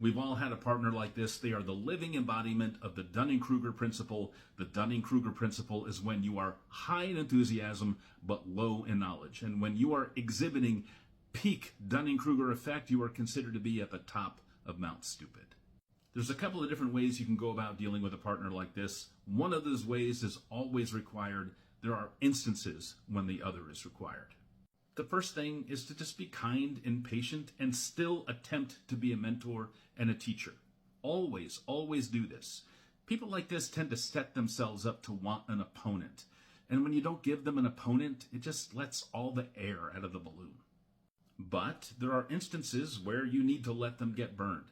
We've all had a partner like this. They are the living embodiment of the Dunning-Kruger principle. The Dunning-Kruger principle is when you are high in enthusiasm but low in knowledge. And when you are exhibiting peak Dunning-Kruger effect, you are considered to be at the top of Mount Stupid. There's a couple of different ways you can go about dealing with a partner like this. One of those ways is always required. There are instances when the other is required. The first thing is to just be kind and patient and still attempt to be a mentor and a teacher. Always, always do this. People like this tend to set themselves up to want an opponent. And when you don't give them an opponent, it just lets all the air out of the balloon. But there are instances where you need to let them get burned.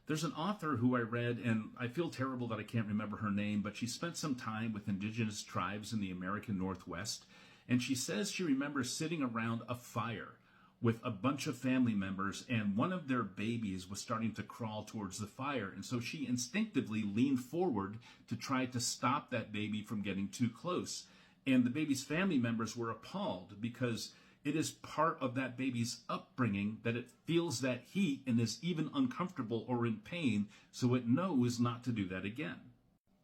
There's an author who I read, and I feel terrible that I can't remember her name, but she spent some time with indigenous tribes in the American Northwest. And she says she remembers sitting around a fire with a bunch of family members, and one of their babies was starting to crawl towards the fire. And so she instinctively leaned forward to try to stop that baby from getting too close. And the baby's family members were appalled because it is part of that baby's upbringing that it feels that heat and is even uncomfortable or in pain, so it knows not to do that again.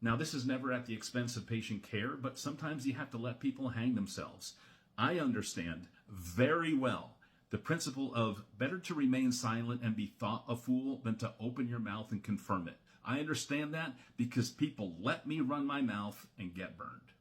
Now, this is never at the expense of patient care, but sometimes you have to let people hang themselves. I understand very well the principle of better to remain silent and be thought a fool than to open your mouth and confirm it. I understand that because people let me run my mouth and get burned.